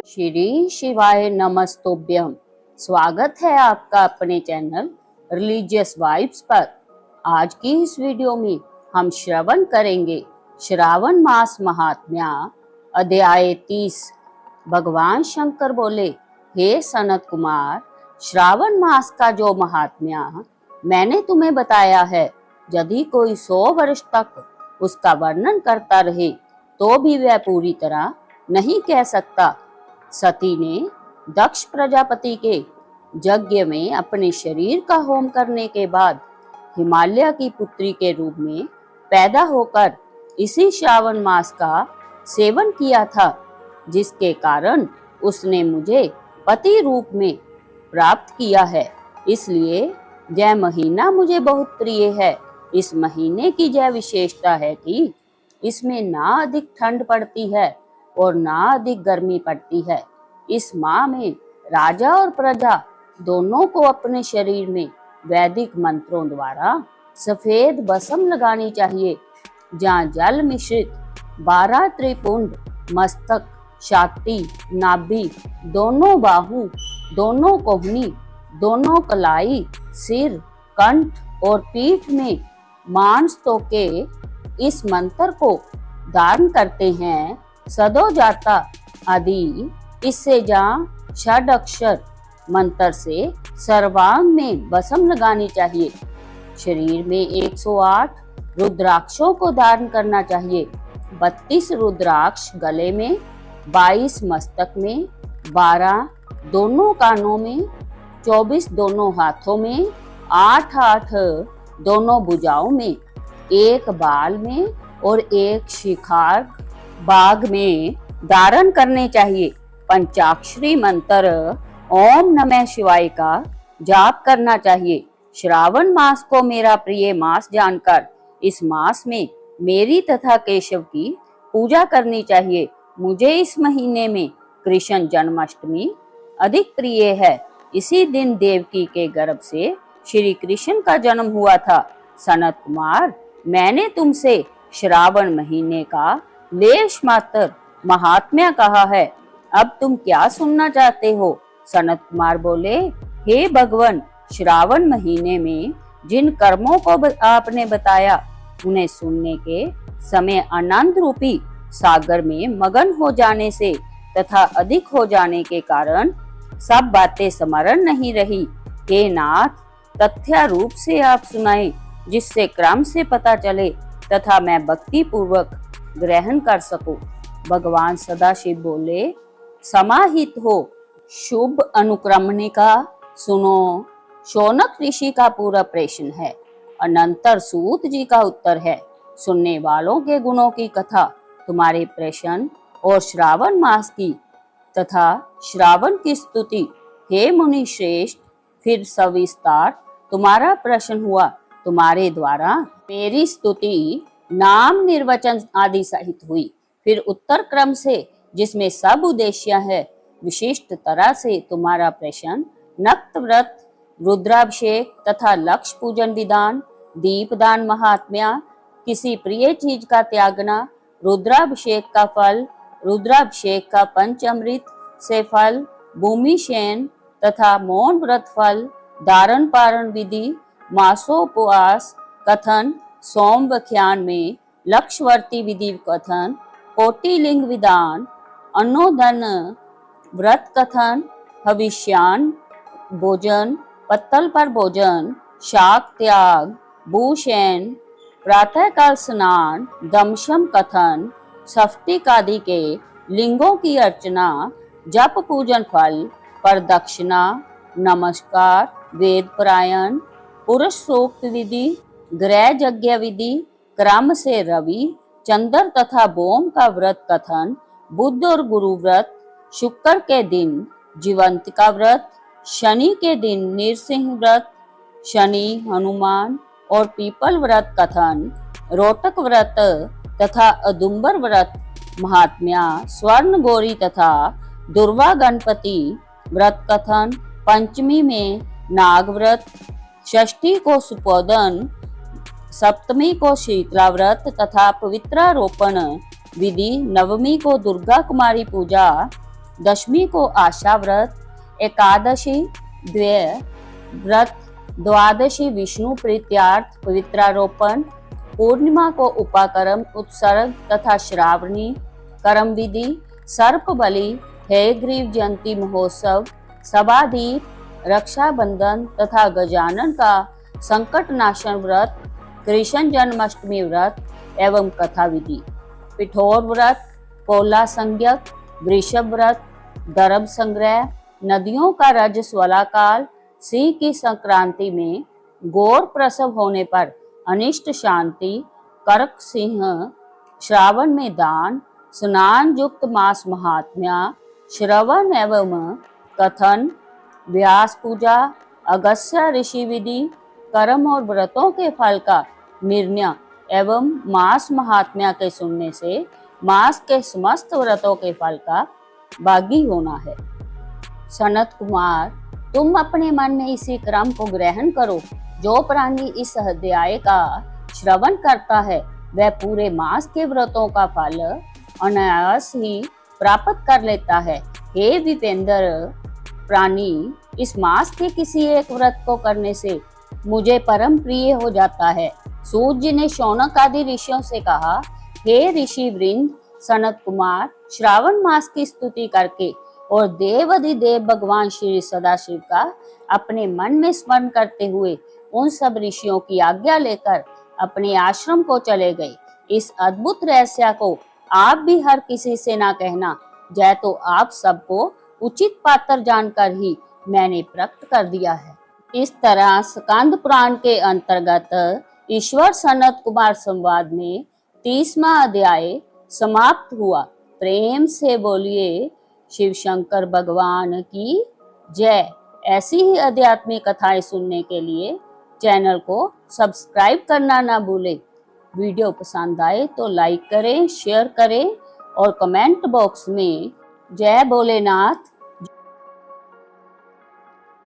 श्री शिवाय नमस्तुभ्यम। स्वागत है आपका अपने चैनल रिलीजियस वाइब्स पर। आज की इस वीडियो में हम श्रवण करेंगे श्रावण मास महात्म्य अध्याय 30। भगवान शंकर बोले, हे सनत कुमार, श्रावण मास का जो महात्म्य मैंने तुम्हें बताया है, यदि कोई 100 वर्ष तक उसका वर्णन करता रहे तो भी वह पूरी तरह नहीं कह सकता। सती ने दक्ष प्रजापति के यज्ञ में अपने शरीर का होम करने के बाद हिमालय की पुत्री के रूप में पैदा होकर इसी श्रावण मास का सेवन किया था, जिसके कारण उसने मुझे पति रूप में प्राप्त किया है। इसलिए यह महीना मुझे बहुत प्रिय है। इस महीने की यह विशेषता है कि इसमें ना अधिक ठंड पड़ती है और ना अधिक गर्मी पड़ती है। इस माह में राजा और प्रजा दोनों को अपने शरीर में वैदिक मंत्रों द्वारा सफेद भस्म लगानी चाहिए। जहाँ जल मिश्रित 12 त्रिपुंड, मस्तक, छाती, नाभि, दोनों बाहु, दोनों कोहनी, दोनों कलाई, सिर, कंठ और पीठ में मांस तोके इस मंत्र को धारण करते हैं। सदो जाता आदि इससे जहाँ षड अक्षर मंत्र से सर्वांग में भस्म लगानी चाहिए। शरीर में 108 रुद्राक्षों को धारण करना चाहिए। 32 रुद्राक्ष गले में, 22 मस्तक में, 12 दोनों कानों में, 24 दोनों हाथों में, 8 दोनों भुजाओं में, 1 बाल में और 1 शिखार बाग में धारण करने चाहिए। पंचाक्षरी मंत्र ओम नमः शिवाय का जाप करना चाहिए। श्रावण मास को मेरा प्रिय मास जानकर इस मास में मेरी तथा केशव की पूजा करनी चाहिए। मुझे इस महीने में कृष्ण जन्माष्टमी अधिक प्रिय है। इसी दिन देवकी के गर्भ से श्री कृष्ण का जन्म हुआ था। सनत कुमार, मैंने तुमसे श्रावण महीने का लेश मात्र महात्म्य कहा है। अब तुम क्या सुनना चाहते हो? सनत कुमार बोले, हे भगवान, श्रावण महीने में जिन कर्मों को आपने बताया, उन्हें सुनने के समय आनंद रूपी सागर में मगन हो जाने से तथा अधिक हो जाने के कारण सब बातें स्मरण नहीं रही। हे नाथ, तथ्य रूप से आप सुनाए, जिससे क्रम से पता चले तथा मैं भक्ति पूर्वक ग्रहण कर सकूं। भगवान सदाशिव बोले, समाहित हो, शुभ अनुक्रमणिका सुनो। शौनक ऋषि का पूरा प्रश्न है, अनंतर सूत जी का उत्तर है। सुनने वालों के गुणों की कथा, तुम्हारे प्रश्न और श्रावण मास की तथा श्रावण की स्तुति। हे मुनि श्रेष्ठ, फिर सविस्तार तुम्हारा प्रश्न हुआ। तुम्हारे द्वारा मेरी स्तुति, नाम, निर्वचन आदि सहित हुई। फिर उत्तर क्रम से, जिसमें सब उद्देश्य है, विशिष्ट तरह से तुम्हारा प्रश्न नक्त व्रत, रुद्राभिषेक तथा लक्ष्य पूजन विधान, दीपदान महात्म्य, किसी प्रिय चीज का त्यागना, रुद्राभिषेक का फल, रुद्राभिषेक का पंचामृत से फल, भूमि शयन तथा मौन व्रत फल, धारण पारण विधि, मासोपवास कथन, सोमव्याख्यान में लक्ष्यवर्ती विधि कथन, कोटिलिंग विधान, अन्नोदन व्रत कथन, हविष्यान भोजन, पत्तल पर भोजन, शाक त्याग, भूषण, प्रातःकाल स्नान, दमशम कथन, सफ्टिक आदि के लिंगों की अर्चना, जप पूजन फल, प्रदक्षिणा, नमस्कार, वेद पारायण, पुरुष सूक्त विधि, गृह यज्ञ विधि, क्रम से रवि, चंद्र तथा बोम का व्रत कथन, बुध और गुरु व्रत, शुक्र के दिन जीवंत का व्रत, शनि के दिन नृसिंह व्रत, शनि, हनुमान और पीपल व्रत कथन, रोटक व्रत तथा अदुम्बर व्रत महात्म्य, स्वर्ण गौरी तथा दुर्वा गणपति व्रत कथन, पंचमी में नाग व्रत, षष्ठी को सुपोदन, सप्तमी को शीतला व्रत तथा पवित्रारोपण विधि, नवमी को दुर्गा कुमारी पूजा, दशमी को आशा व्रत, एकादशी द्वय व्रत, द्वादशी विष्णु प्रीत्यार्थ पवित्रारोपण, पूर्णिमा को उपाकर्म उत्सर्ग तथा श्रावणी कर्म विधि, सर्प बलि, हयग्रीव जयंती महोत्सव, सभादीप, रक्षाबंधन तथा गजानन का संकट नाशन व्रत, कृष्ण जन्माष्टमी व्रत एवं कथा विधि, पिठोर व्रत, पोला संज्ञक, वृषभ व्रत, दरब संग्रह, नदियों का रजस्वला काल, सिंह की संक्रांति में गौर प्रसव होने पर अनिष्ट शांति, कर्क सिंह, श्रावण में दान, स्नान युक्त मास महात्म्य, श्रवण एवं कथन, व्यास पूजा, अगस्त्य ऋषि विधि, कर्म और व्रतों के फल का निर्णय एवं मास महात्म्य के सुनने से मास के समस्त व्रतों के फल का भागी होना है। सनत कुमार, तुम अपने मन में इसी क्रम को ग्रहण करो। जो प्राणी इस अध्याय का श्रवण करता है वह पूरे मास के व्रतों का फल अनायास ही प्राप्त कर लेता है। हे विपेंद्र प्राणी, इस मास के किसी एक व्रत को करने से मुझे परम प्रिय हो जाता है। सूत जी ने शौनक आदि ऋषियों से कहा, हे ऋषि वृंद, सनत कुमार श्रावण मास की स्तुति करके और देवाधिदेव भगवान श्री सदाशिव का अपने मन में स्मरण करते हुए उन सब ऋषियों की आज्ञा लेकर अपने आश्रम को चले गए। इस अद्भुत रहस्य को आप भी हर किसी से ना कहना, जय तो आप सबको उचित पात्र जानकर ही मैंने प्रकट कर दिया है। इस तरह स्कंद पुराण के अंतर्गत ईश्वर सनत कुमार संवाद में 30वां अध्याय समाप्त हुआ। प्रेम से बोलिए शिव शंकर भगवान की जय। ऐसी ही आध्यात्मिक कथाएं सुनने के लिए चैनल को सब्सक्राइब करना ना भूलें। वीडियो पसंद आए तो लाइक करें, शेयर करें और कमेंट बॉक्स में जय भोलेनाथ